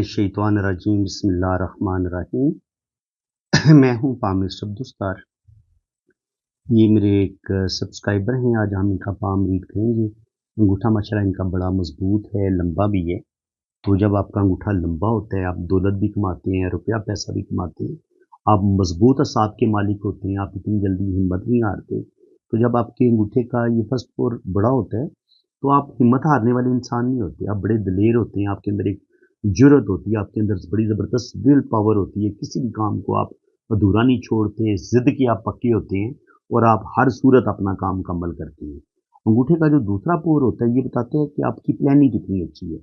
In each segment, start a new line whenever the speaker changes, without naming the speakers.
मिनश्शैतानिर्रजीम बिस्मिल्लाहिर्रहमानिर्रहीम। मैं हूँ पामिर अब्दुस्तार। ये मेरे एक सब्सक्राइबर हैं। आज हम इनका पाम रीड करेंगे। अंगूठा माशाल्लाह इनका बड़ा मजबूत है, लंबा भी है। तो जब आपका अंगूठा लंबा होता है, आप दौलत भी कमाते हैं, रुपया पैसा भी कमाते हैं, आप मजबूत असाब के मालिक होते हैं, आप इतनी जल्दी हिम्मत नहीं हारते। तो जब आपके अंगूठे का ये फर्स्ट फ्लोर बड़ा होता है तो आप हिम्मत हारने वाले इंसान नहीं होते, आप बड़े दिलेर होते हैं। आपके अंदर एक जुर्रत होती है, आपके अंदर बड़ी ज़बरदस्त विल पावर होती है। किसी भी काम को आप अधूरा नहीं छोड़ते, ज़िद के आप पक्के होते हैं और आप हर सूरत अपना काम मुकम्मल करते हैं। अंगूठे का जो दूसरा पोर होता है ये बताता है कि आपकी प्लानिंग कितनी अच्छी है,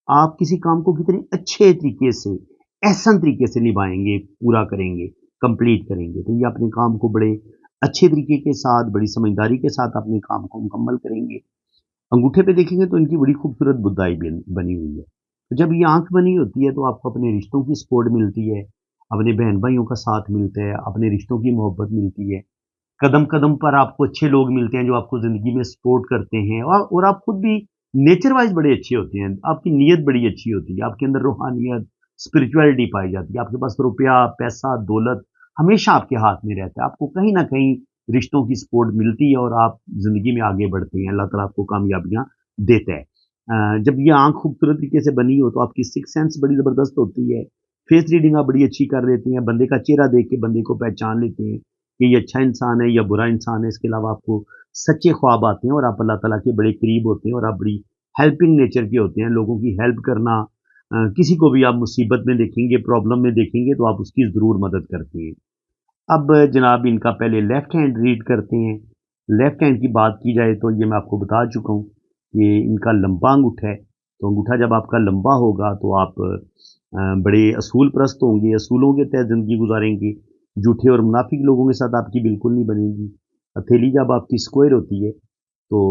आप किसी काम को कितने अच्छे तरीके से, एहसन तरीके से निभाएंगे, पूरा करेंगे, कंप्लीट करेंगे। तो ये अपने काम को बड़े अच्छे तरीके के साथ, बड़ी समझदारी के साथ अपने काम को मुकम्मल करेंगे। अंगूठे पे देखेंगे तो इनकी बड़ी खूबसूरत बुदाई बनी हुई है। तो जब ये आंख बनी होती है तो आपको अपने रिश्तों की सपोर्ट मिलती है, अपने बहन भाइयों का साथ मिलता है, अपने रिश्तों की मोहब्बत मिलती है। कदम कदम पर आपको अच्छे लोग मिलते हैं जो आपको ज़िंदगी में सपोर्ट करते हैं, और आप खुद भी नेचर वाइज बड़े अच्छे होते हैं। आपकी नीयत बड़ी अच्छी होती है, आपके अंदर रूहानियत, स्पिरिचुअलिटी पाई जाती है। आपके पास रुपया, पैसा, दौलत हमेशा आपके हाथ में रहता है। आपको कहीं ना कहीं रिश्तों की सपोर्ट मिलती है और आप ज़िंदगी में आगे बढ़ते हैं। अल्लाह ताला आपको कामयाबियाँ देता है। जब ये आँख खूबसूरत तरीके से बनी हो तो आपकी सिक्स सेंस बड़ी ज़बरदस्त होती है। फेस रीडिंग आप बड़ी अच्छी कर लेते हैं। बंदे का चेहरा देख के बंदे को पहचान लेते हैं कि ये अच्छा इंसान है या बुरा इंसान है। इसके अलावा आपको सच्चे ख्वाब आते हैं और आप अल्लाह ताला के बड़े करीब होते हैं और आप बड़ी हेल्पिंग नेचर के होते हैं। लोगों की हेल्प करना, किसी को भी आप मुसीबत में देखेंगे, प्रॉब्लम में देखेंगे तो आप उसकी ज़रूर मदद करते हैं। अब जनाब इनका पहले लेफ़्ट हैंड रीड करते हैं। लेफ़्ट हैंड की बात की जाए तो ये मैं आपको बता चुका हूँ कि इनका लंबा अंगूठा है। तो अंगूठा जब आपका लंबा होगा तो आप बड़े असूल परस्त होंगे, असूलों के तहत ज़िंदगी गुजारेंगे। झूठे और मुनाफिक लोगों के साथ आपकी बिल्कुल नहीं बनेगी। हथेली जब आपकी स्क्वायर होती है तो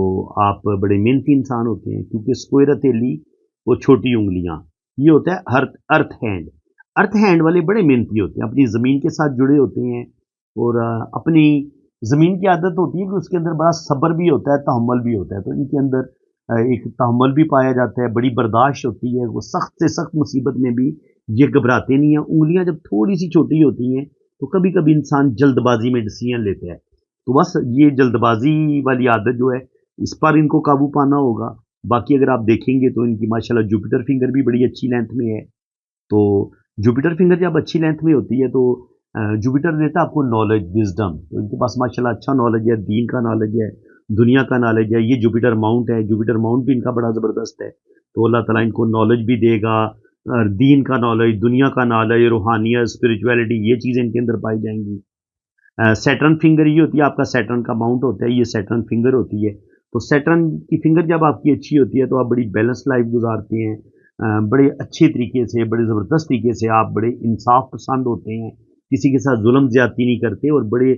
आप बड़े मेहनती इंसान होते हैं, क्योंकि स्क्वायर हथेली वो छोटी उंगलियां, ये होता है अर्थ हैंड। अर्थ हैंड वाले बड़े मेहनती होते हैं, अपनी ज़मीन के साथ जुड़े होते हैं और अपनी ज़मीन की आदत होती है कि उसके अंदर बड़ा सब्र भी होता है, तहम्मुल भी होता है। तो इनके अंदर एक तहम्मुल भी पाया जाता है, बड़ी बर्दाश्त होती है। वो सख्त से सख्त मुसीबत में भी ये घबराते नहीं हैं। उंगलियां जब थोड़ी सी छोटी होती हैं तो कभी कभी इंसान जल्दबाजी में डिसीजन लेता है। तो बस ये जल्दबाजी वाली आदत जो है, इस पर इनको काबू पाना होगा। बाकी अगर आप देखेंगे तो इनकी माशाल्लाह जुपिटर फिंगर भी बड़ी अच्छी लेंथ में है। तो जुपिटर फिंगर जब अच्छी लेंथ में होती है तो जुपिटर देता है आपको नॉलेज, विजडम। तो इनके पास माशाल्लाह अच्छा नॉलेज है, दीन का नॉलेज है, दुनिया का नॉलेज है। ये जुपिटर माउंट है, जुपिटर माउंट भी इनका बड़ा ज़बरदस्त है। तो अल्लाह ताला इनको नॉलेज भी देगा, दीन का नॉलेज, दुनिया का नॉलेज, रूहानियत, स्पिरिचुअलिटी, ये चीज़ें इनके अंदर पाई जाएंगी। सैटर्न फिंगर ये होती है, आपका सैटर्न का माउंट होता है, ये सैटर्न फिंगर होती है। तो सैटर्न की फिंगर जब आपकी अच्छी होती है तो आप बड़ी बैलेंस लाइफ गुजारते हैं। बड़े अच्छे तरीके से, बड़े ज़बरदस्त तरीके से आप बड़े इंसाफ पसंद होते हैं, किसी के साथ जुल्म ज्यादती नहीं करते और बड़े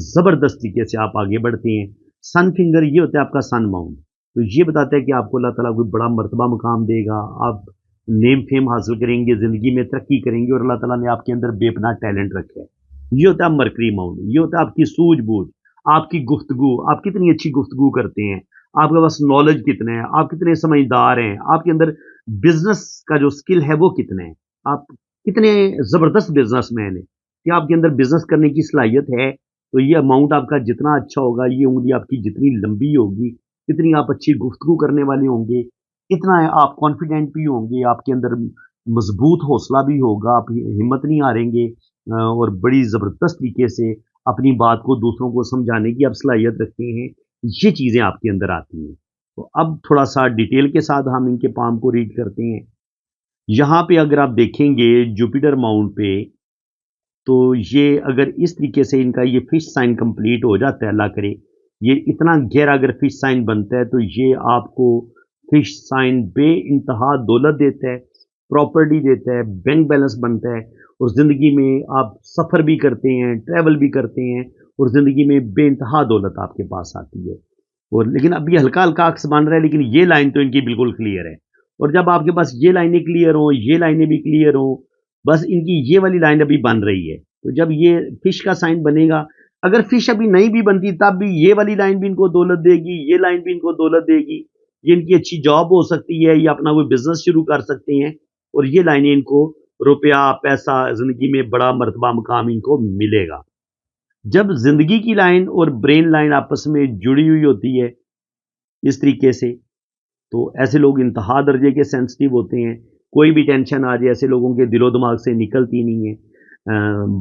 ज़बरदस्त तरीके से आप आगे बढ़ते हैं। सन फिंगर ये होता है आपका सन माउंट। तो ये बताता है कि आपको अल्लाह ताला कोई बड़ा मर्तबा मुकाम देगा, आप नेम फेम हासिल करेंगे, ज़िंदगी में तरक्की करेंगे और अल्लाह ताला ने आपके अंदर बेपनाह टैलेंट रखा है। ये होता है मरकरी माउंट। ये होता है आपकी सूझबूझ, आपकी गुफ्तगू, आप कितनी अच्छी गुफ्तगू करते हैं, आपके पास नॉलेज कितना है, आप कितने समझदार हैं, आपके अंदर बिजनेस का जो स्किल है वो कितना है, आप कितने ज़बरदस्त बिजनेसमैन हैं कि आपके अंदर बिजनेस करने की सलाहियत है। तो ये अमाउंट आपका जितना अच्छा होगा, ये उंगली आपकी जितनी लंबी होगी, जितनी आप अच्छी गुफ्तगू करने वाले होंगे, इतना आप कॉन्फिडेंट भी होंगे, आपके अंदर मजबूत हौसला भी होगा, आप हिम्मत नहीं हारेंगे और बड़ी ज़बरदस्त तरीके से अपनी बात को दूसरों को समझाने की आप सलाहियत रखते हैं। ये चीज़ें आपके अंदर आती हैं। तो अब थोड़ा सा डिटेल के साथ हम इनके पाम को रीड करते हैं। यहाँ पे अगर आप देखेंगे जुपिटर माउंट पे, तो ये अगर इस तरीके से इनका ये फिश साइन कंप्लीट हो जाता है, अल्लाह करे ये इतना गहरा अगर फिश साइन बनता है तो ये आपको फिश साइन बे इंतहा दौलत देता है, प्रॉपर्टी देता है, बैंक बैलेंस बनता है और ज़िंदगी में आप सफ़र भी करते हैं, ट्रैवल भी करते हैं और ज़िंदगी में बेइंतहा दौलत आपके पास आती है। और लेकिन अब ये हल्का हल्का अक्स बन रहा है, लेकिन ये लाइन तो इनकी बिल्कुल क्लियर है। और जब आपके पास ये लाइनें क्लियर हों, ये लाइनें भी क्लियर हों, बस इनकी ये वाली लाइन अभी बन रही है। तो जब ये फिश का साइन बनेगा, अगर फिश अभी नहीं भी बनती तब भी ये वाली लाइन भी इनको दौलत देगी, ये लाइन भी इनको दौलत देगी। ये इनकी अच्छी जॉब हो सकती है या अपना कोई बिजनेस शुरू कर सकते हैं اور یہ لائنیں इनको रुपया पैसा जिंदगी में बड़ा मर्तबा मकाम इनको मिलेगा। जब जिंदगी की लाइन और ब्रेन लाइन आपस में जुड़ी हुई होती है इस तरीके से, तो ऐसे लोग इंतहा दर्जे के सेंसिटिव होते हैं। कोई भी टेंशन आ जाए ऐसे लोगों के दिलो दिमाग से निकलती नहीं है।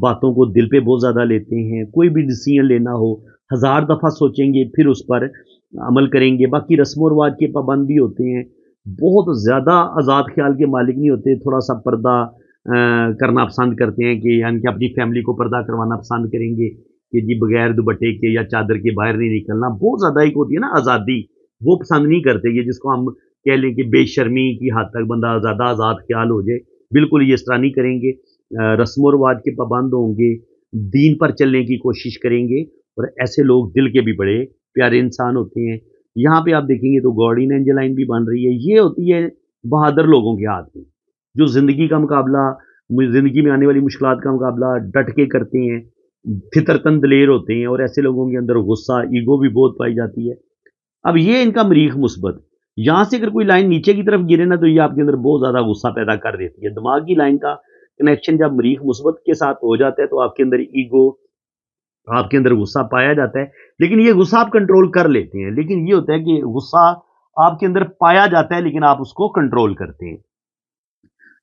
बातों को दिल पे बहुत ज़्यादा लेते हैं। कोई भी डिसीजन लेना हो 1000 दफ़ा सोचेंगे फिर उस पर अमल करेंगे। बाकी रस्म और रिवाज के पाबंद भी होते हैं। बहुत ज़्यादा आज़ाद ख्याल के मालिक नहीं होते। थोड़ा सा पर्दा करना पसंद करते हैं कि यानी कि अपनी फैमिली को पर्दा करवाना पसंद करेंगे कि जी बगैर दुपट्टे के या चादर के बाहर नहीं निकलना। बहुत ज़्यादा एक होती है ना आज़ादी, वो पसंद नहीं करते। ये जिसको हम कह लें कि बेशर्मी की हद तक बंदा ज़्यादा आज़ाद ख्याल हो जाए, बिल्कुल ये इस तरह नहीं करेंगे। रस्म और रिवाज के पाबंद होंगे, दीन पर चलने की कोशिश करेंगे और ऐसे लोग दिल के भी बड़े प्यारे इंसान होते हैं। यहाँ पे आप देखेंगे तो गार्डियन एंजल लाइन भी बन रही है। ये होती है बहादुर लोगों के हाथ में, जो ज़िंदगी का मुकाबला, ज़िंदगी में आने वाली मुश्किलात का मुकाबला डट के करते हैं, फितरतन दलेर होते हैं और ऐसे लोगों के अंदर गुस्सा, ईगो भी बहुत पाई जाती है। अब ये इनका मरीख मुस्बत, यहाँ से अगर कोई लाइन नीचे की तरफ गिरे ना तो ये आपके अंदर बहुत ज़्यादा गुस्सा पैदा कर देती है। दिमाग की लाइन का कनेक्शन जब मरीख मुस्बत के साथ हो जाता है तो आपके अंदर ईगो, आपके अंदर गुस्सा पाया जाता है। लेकिन ये गुस्सा आप कंट्रोल कर लेते हैं। लेकिन ये होता है कि गुस्सा आपके अंदर पाया जाता है लेकिन आप उसको कंट्रोल करते हैं।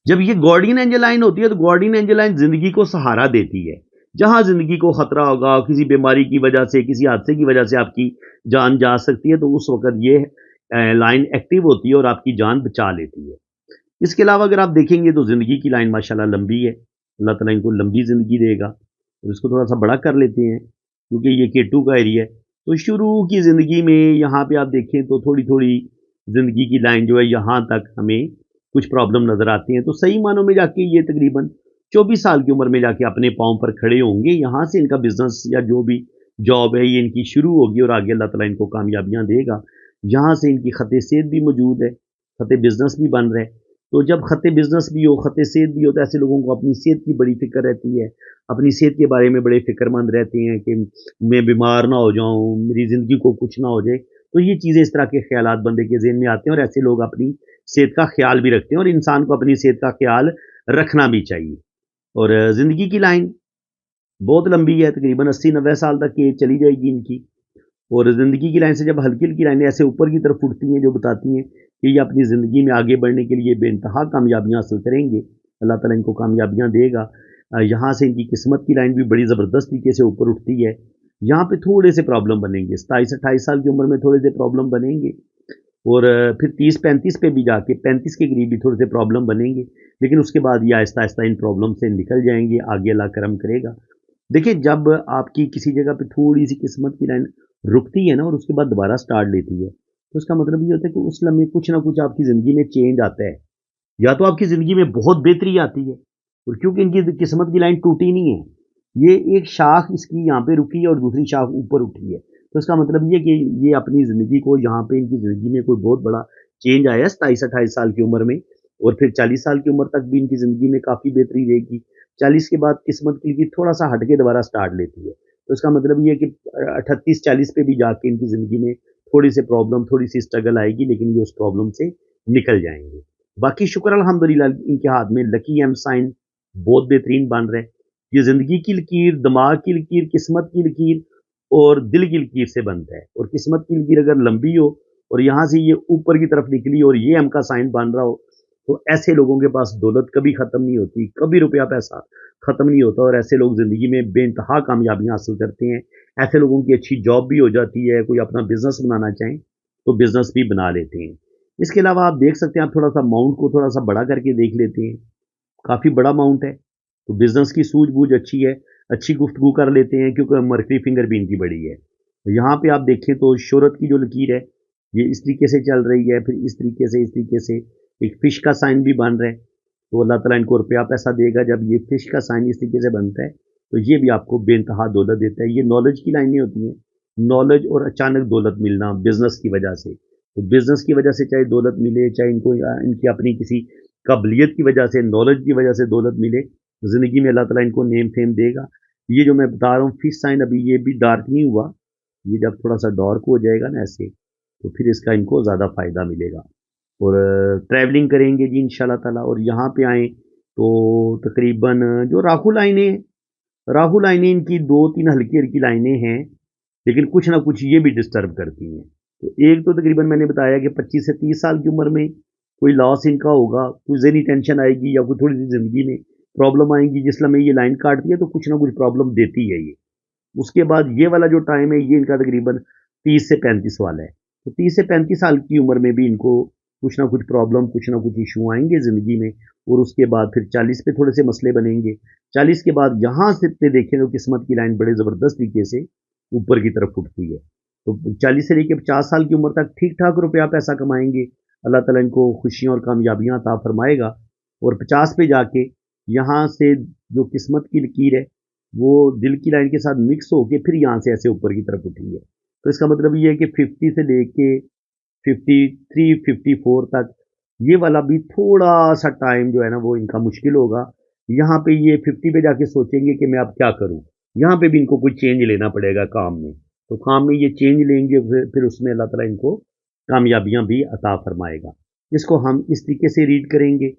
जब ये गार्डियन एंजल लाइन होती है तो गार्डियन एंजल लाइन जिंदगी को सहारा देती है। जहां जिंदगी को खतरा होगा, किसी बीमारी की वजह से, किसी हादसे की वजह से आपकी जान जा सकती है, तो उस वक्त ये लाइन एक्टिव होती है और आपकी जान बचा लेती है। इसके अलावा अगर आप देखेंगे तो जिंदगी की लाइन माशाल्लाह लंबी है। अल्लाह ताला इनको लंबी जिंदगी देगा। और इसको थोड़ा सा बड़ा कर लेते हैं क्योंकि ये केटू का एरिया है। तो शुरू की जिंदगी में यहाँ पे आप देखें तो थोड़ी थोड़ी जिंदगी की लाइन जो है यहाँ तक हमें कुछ प्रॉब्लम नजर आती हैं। तो सही मानों में जाके ये तकरीबन 24 साल की उम्र में जाके अपने पाँव पर खड़े होंगे। यहाँ से इनका बिजनेस या जो भी जॉब है ये इनकी शुरू होगी और आगे अल्लाह ताला इनको कामयाबियां देगा। यहाँ से इनकी खत सेहत भी मौजूद है, खत बिजनेस भी बन रहे हैं। तो जब खत बिजनेस भी हो, खत सेहत भी हो, तो ऐसे लोगों को अपनी सेहत की बड़ी फिक्र रहती है। अपनी सेहत के बारे में बड़े फिक्रमंद रहते हैं कि मैं बीमार ना हो जाऊं, मेरी ज़िंदगी को कुछ ना हो जाए। तो ये चीज़ें, इस तरह के ख्यालात बंदे के ज़हन में आते हैं और ऐसे लोग अपनी सेहत का ख्याल भी रखते हैं और इंसान को अपनी सेहत का ख्याल रखना भी चाहिए। और ज़िंदगी की लाइन बहुत लंबी है, तकरीबन 80-90 साल तक ये चली जाएगी इनकी। और ज़िंदगी की लाइन से जब हल्की-हल्की लाइनें ऐसे ऊपर की तरफ उठती हैं जो बताती हैं कि ये अपनी ज़िंदगी में आगे बढ़ने के लिए बेइंतहा कामयाबियाँ हासिल करेंगे, अल्लाह ताला इनको कामयाबियाँ देगा। यहाँ से इनकी किस्मत की लाइन भी बड़ी ज़बरदस्त तरीके से ऊपर उठती है। यहाँ पे थोड़े से प्रॉब्लम बनेंगे, 27-28 साल की उम्र में थोड़े से प्रॉब्लम बनेंगे और फिर 30-35 पे भी जाके 35 के करीब भी थोड़े से प्रॉब्लम बनेंगे। लेकिन उसके बाद ये आहिस्ता-आहिस्ता इन प्रॉब्लम से निकल जाएँगे, आगे अल्लाह करम करेगा। देखिए, जब आपकी किसी जगह पे थोड़ी-सी किस्मत की लाइन रुकती है ना और उसके बाद दोबारा स्टार्ट लेती है, तो उसका मतलब ये होता है कि उस लम्हे कुछ ना कुछ आपकी ज़िंदगी में चेंज आता है। या तो आपकी ज़िंदगी में बहुत बेहतरी आती है और क्योंकि इनकी किस्मत की लाइन टूटी नहीं है, ये एक शाख इसकी यहाँ पे रुकी है और दूसरी शाख ऊपर उठी है। तो इसका मतलब ये कि ये अपनी ज़िंदगी को, यहाँ पे इनकी ज़िंदगी में कोई बहुत बड़ा चेंज आया है 27-28 साल की उम्र में और फिर 40 साल की उम्र तक भी इनकी ज़िंदगी में काफ़ी बेहतरी रहेगी। 40 के बाद किस्मत की थोड़ा-सा हट के दोबारा स्टार्ट लेती है। तो इसका मतलब ये है कि 38-40 पे भी जाके इनकी ज़िंदगी में थोड़ी-सी प्रॉब्लम, थोड़ी-सी स्ट्रगल आएगी, लेकिन ये उस प्रॉब्लम से निकल जाएँगे। बाकी शुक्र अल्हम्दुलिल्लाह इनके हाथ में लकी एम साइन बहुत बेहतरीन बन रहा है। ये ज़िंदगी की लकीर, दिमाग की लकीर, किस्मत की लकीर और दिल की लकीर से बनता है। और किस्मत की लकीर अगर लंबी हो और यहाँ से ये ऊपर की तरफ निकली और ये एम का साइन बन रहा हो, तो ऐसे लोगों के पास दौलत कभी ख़त्म नहीं होती, कभी रुपया पैसा ख़त्म नहीं होता और ऐसे लोग ज़िंदगी में बेइंतहा कामयाबियाँ हासिल करते हैं। ऐसे लोगों की अच्छी जॉब भी हो जाती है, कोई अपना बिज़नेस बनाना चाहें, तो बिज़नेस भी बना लेते हैं। इसके अलावा आप देख सकते हैं, आप थोड़ा-सा अमाउंट को थोड़ा-सा बड़ा करके देख लेते हैं, काफ़ी बड़ा अमाउंट है, तो बिज़नेस की सूझबूझ अच्छी है, अच्छी गुफ्तगू कर लेते हैं क्योंकि मरकरी फिंगर भी इनकी बड़ी है। तो यहाँ पे आप देखें तो शोहरत की जो लकीर है, ये इस तरीके से चल रही है, फिर इस तरीके से एक फ़िश का साइन भी बन रहा है, तो अल्लाह ताला इनको रुपया पैसा देगा। जब ये फ़िश का साइन इस तरीके से बनता है, तो ये भी आपको बेइंतहा दौलत देता है। ये नॉलेज की लाइनें होती हैं, नॉलेज और अचानक दौलत मिलना बिज़नेस की वजह से। तो बिज़नेस की वजह से चाहे दौलत मिले, चाहे इनको इनकी अपनी किसी काबिलियत की वजह से, नॉलेज की वजह से दौलत मिले, ज़िंदगी में अल्लाह ताला इनको नेम फेम देगा। ये जो मैं बता रहा हूँ फ़िश साइन, अभी ये भी डार्क नहीं हुआ, ये जब थोड़ा सा डार्क हो जाएगा ना ऐसे, तो फिर इसका इनको ज़्यादा फ़ायदा मिलेगा। اور ٹریولنگ کریں گے جی انشاءاللہ تعالیٰ. اور یہاں پہ آئیں تو تقریباً جو راہو لائنیں ان کی 2-3 ہلکی ہلکی لائنیں ہیں، لیکن کچھ نہ کچھ یہ بھی ڈسٹرب کرتی ہیں. تو ایک تو تقریباً میں نے بتایا کہ 25 سے 30 سال کی عمر میں کوئی لاس ان کا ہوگا، کوئی ذہنی ٹینشن آئے گی یا کوئی تھوڑی سی زندگی میں پرابلم آئیں گی. جس لمحے یہ لائن کاٹتی ہے تو کچھ نہ کچھ پرابلم دیتی ہے یہ. اس کے بعد یہ والا جو ٹائم ہے یہ ان کا تقریباً 30 سے 35 والا ہے. تو 30 سے 35 سال کی عمر میں بھی ان کو کچھ نہ کچھ پرابلم، کچھ نہ کچھ ایشو آئیں گے زندگی میں. اور اس کے بعد پھر 40 پہ تھوڑے سے مسئلے بنیں گے. 40 کے بعد یہاں سے پہ دیکھیں تو قسمت کی لائن بڑے زبردست طریقے سے اوپر کی طرف اٹھتی ہے. تو 40 سے لے کے 50 سال کی عمر تک ٹھیک ٹھاک روپیہ پیسہ کمائیں گے. اللہ تعالیٰ ان کو خوشیاں اور کامیابیاں عطا فرمائے گا. اور 50 پہ جا کے یہاں سے جو قسمت کی لکیر ہے وہ دل کی لائن کے ساتھ مکس ہو کے پھر یہاں سے ایسے اوپر کی طرف اٹھی ہے. تو اس کا مطلب یہ ہے کہ 50 سے لے کے 53 54 تک یہ والا بھی تھوڑا سا ٹائم جو ہے نا وہ ان کا مشکل ہوگا. یہاں پہ یہ 50 پہ جا کے سوچیں گے کہ میں اب کیا کروں. یہاں پہ بھی ان کو کوئی چینج لینا پڑے گا کام میں. تو کام میں یہ چینج لیں گے پھر اس میں اللہ تعالیٰ ان کو کامیابیاں بھی عطا فرمائے گا. اس کو ہم اس طریقے سے ریڈ کریں گے.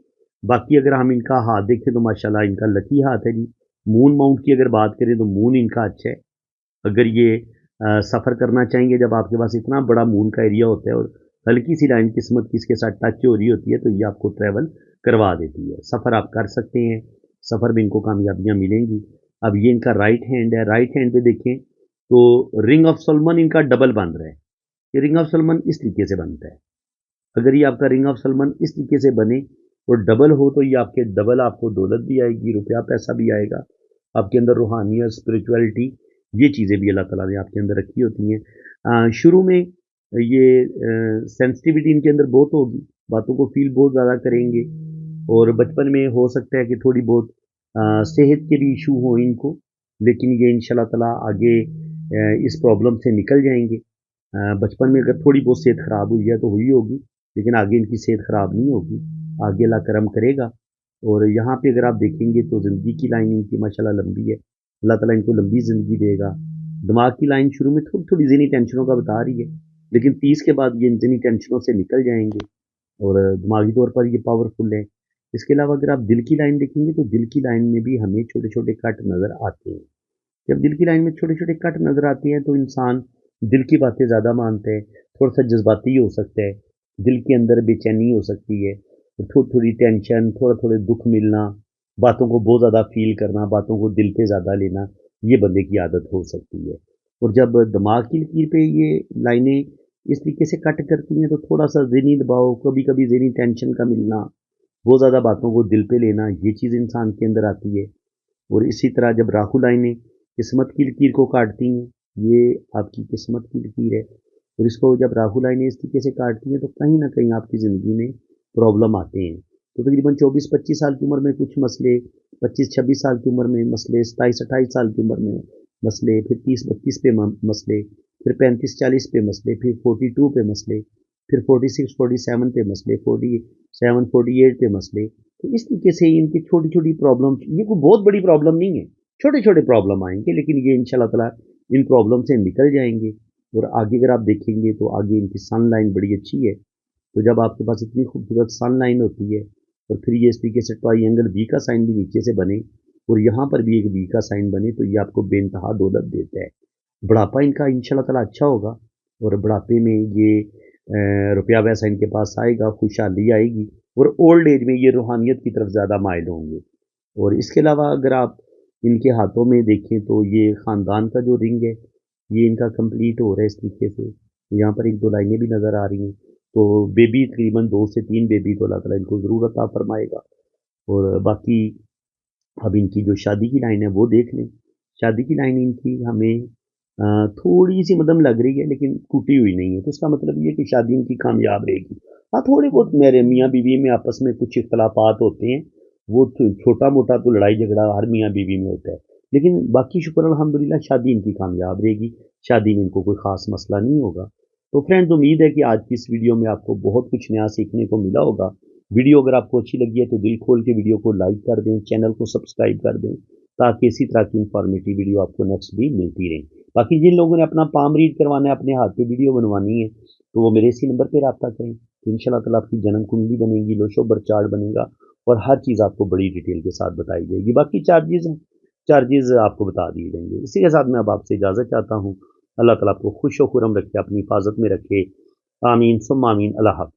باقی اگر ہم ان کا ہاتھ دیکھیں تو ماشاءاللہ ان کا لکی ہاتھ ہے جی. مون ماؤنٹ کی اگر بات کریں تو مون ان کا اچھا ہے. اگر یہ سفر کرنا چاہیں گے، جب آپ کے پاس اتنا بڑا مون کا ایریا ہوتا ہے اور ہلکی سی لائن قسمت کی اس کے ساتھ ٹچ ہو رہی ہوتی ہے تو یہ آپ کو ٹریول کروا دیتی ہے. سفر آپ کر سکتے ہیں، سفر میں ان کو کامیابیاں ملیں گی. اب یہ ان کا رائٹ ہینڈ ہے. رائٹ ہینڈ پہ دیکھیں تو رنگ آف سلمان ان کا ڈبل بن رہا ہے. یہ رنگ آف سلمان اس طریقے سے بنتا ہے. اگر یہ آپ کا رنگ آف سلمان اس طریقے سے بنے اور ڈبل ہو تو یہ آپ کے ڈبل آپ کو دولت بھی آئے گی، روپیہ پیسہ بھی آئے گا. آپ کے اندر روحانیت، اسپریچولیٹی، یہ چیزیں بھی اللہ تعالیٰ نے آپ کے اندر رکھی ہوتی ہیں. شروع میں یہ سینسٹیوٹی ان کے اندر بہت ہوگی، باتوں کو فیل بہت زیادہ کریں گے. اور بچپن میں ہو سکتا ہے کہ تھوڑی بہت صحت کے بھی ایشو ہوں ان کو، لیکن یہ انشاءاللہ تعالیٰ آگے اس پرابلم سے نکل جائیں گے. بچپن میں اگر تھوڑی بہت صحت خراب ہوئی ہے تو ہوئی ہوگی، لیکن آگے ان کی صحت خراب نہیں ہوگی. آگے اللہ کرم کرے گا. اور یہاں پہ اگر آپ دیکھیں گے تو زندگی کی لائن ان کی ماشاءاللہ لمبی ہے. اللہ تعالیٰ ان کو لمبی زندگی دے گا. دماغ کی لائن شروع میں تھوڑی تھوڑی ذہنی ٹینشنوں کا بتا رہی ہے، لیکن 30 کے بعد یہ ذہنی ٹینشنوں سے نکل جائیں گے اور دماغی طور پر یہ پاورفل ہے. اس کے علاوہ اگر آپ دل کی لائن دیکھیں گے تو دل کی لائن میں بھی ہمیں چھوٹے چھوٹے کٹ نظر آتے ہیں. جب دل کی لائن میں چھوٹے چھوٹے کٹ نظر آتے ہیں تو انسان دل کی باتیں زیادہ مانتا ہے، تھوڑا سا جذباتی ہو سکتا ہے، دل کے اندر بے چینی ہو سکتی ہے، تھوڑی تھوڑی ٹینشن، تھوڑا تھوڑے دکھ ملنا، باتوں کو بہت زیادہ فیل کرنا، باتوں کو دل پہ زیادہ لینا، یہ بندے کی عادت ہو سکتی ہے. اور جب دماغ کی لکیر پہ یہ لائنیں اس طریقے سے کٹ کرتی ہیں تو تھوڑا سا ذہنی دباؤ، کبھی کبھی ذہنی ٹینشن کا ملنا، بہت زیادہ باتوں کو دل پہ لینا، یہ چیز انسان کے اندر آتی ہے. اور اسی طرح جب راہو لائنیں قسمت کی لکیر کو کاٹتی ہیں، یہ آپ کی قسمت کی لکیر ہے، اور اس کو جب راہو لائنیں اس طریقے سے کاٹتی ہیں تو کہیں نہ کہیں آپ کی زندگی میں پرابلم آتے ہیں. تو تقریباً 24-25 سال کی عمر میں کچھ مسئلے، 25-26 سال کی عمر میں مسئلے، 27-28 سال کی عمر میں مسئلے، پھر 30-32 پہ مسئلے، پھر 35-40 پہ مسئلے، پھر 42 پہ مسئلے، پھر 46-47 پہ مسئلے، 47-48 پہ مسئلے. تو اس طریقے سے ان کی چھوٹی چھوٹی پرابلم، یہ کوئی بہت بڑی پرابلم نہیں ہے، چھوٹے چھوٹے پرابلم آئیں گے، لیکن یہ انشاءاللہ تعالیٰ ان پرابلم سے نکل جائیں گے. اور آگے اگر آپ دیکھیں گے تو آگے ان کی سن لائن بڑی اچھی ہے. تو جب آپ کے پاس اتنی خوبصورت سن لائن ہوتی ہے اور پھر یہ اس طریقے سے ٹرائی اینگل وی کا سائن بھی نیچے سے بنے اور یہاں پر بھی ایک وی کا سائن بنے تو یہ آپ کو بے انتہا دولت دیتا ہے. بڑھاپا ان کا انشاءاللہ تعالیٰ اچھا ہوگا اور بڑھاپے میں یہ روپیہ پیسہ ان کے پاس آئے گا، خوشحالی آئے گی، اور اولڈ ایج میں یہ روحانیت کی طرف زیادہ مائل ہوں گے. اور اس کے علاوہ اگر آپ ان کے ہاتھوں میں دیکھیں تو یہ خاندان کا جو رنگ ہے یہ ان کا کمپلیٹ ہو رہا ہے اس طریقے سے. یہاں پر 1-2 لائنیں بھی نظر آ رہی ہیں. تو بیبی تقریباً 2 سے 3 بیبی تو اللہ تعالیٰ ان کو ضرور عطا فرمائے گا. اور باقی اب ان کی جو شادی کی لائن ہے وہ دیکھ لیں. شادی کی لائن ان کی ہمیں تھوڑی سی مدم لگ رہی ہے لیکن ٹوٹی ہوئی نہیں ہے. تو اس کا مطلب یہ کہ شادی ان کی کامیاب رہے گی. ہاں تھوڑے بہت میرے میاں بیوی میں آپس میں کچھ اختلافات ہوتے ہیں، وہ چھوٹا موٹا تو لڑائی جھگڑا ہر میاں بیوی میں ہوتا ہے، لیکن باقی شکر الحمدللہ شادی ان کی کامیاب رہے گی. شادی میں ان کو کوئی خاص مسئلہ نہیں ہوگا. تو فرینڈز، امید ہے کہ آج کی اس ویڈیو میں آپ کو بہت کچھ نیا سیکھنے کو ملا ہوگا. ویڈیو اگر آپ کو اچھی لگی ہے تو دل کھول کے ویڈیو کو لائک کر دیں، چینل کو سبسکرائب کر دیں تاکہ اسی طرح کی انفارمیٹیو ویڈیو آپ کو نیکسٹ بھی ملتی رہیں۔ باقی جن لوگوں نے اپنا پام ریڈ کروانا ہے، اپنے ہاتھ پہ ویڈیو بنوانی ہے تو وہ میرے اسی نمبر پہ رابطہ کریں، تو ان شاء اللہ تعالیٰ آپ کی جنم کنڈلی بنے گی، لوشو بر چارٹ بنے گا اور ہر چیز آپ کو بڑی ڈیٹیل کے ساتھ بتائی جائے گی۔ باقی چارجز آپ کو بتا دیے جائیں گے۔ اسی کے ساتھ میں اب آپ سے اجازت چاہتا ہوں۔ اللہ تعالیٰ آپ کو خوش و خرم رکھے، اپنی حفاظت میں رکھے، آمین ثم آمین۔ اللہ حافظ۔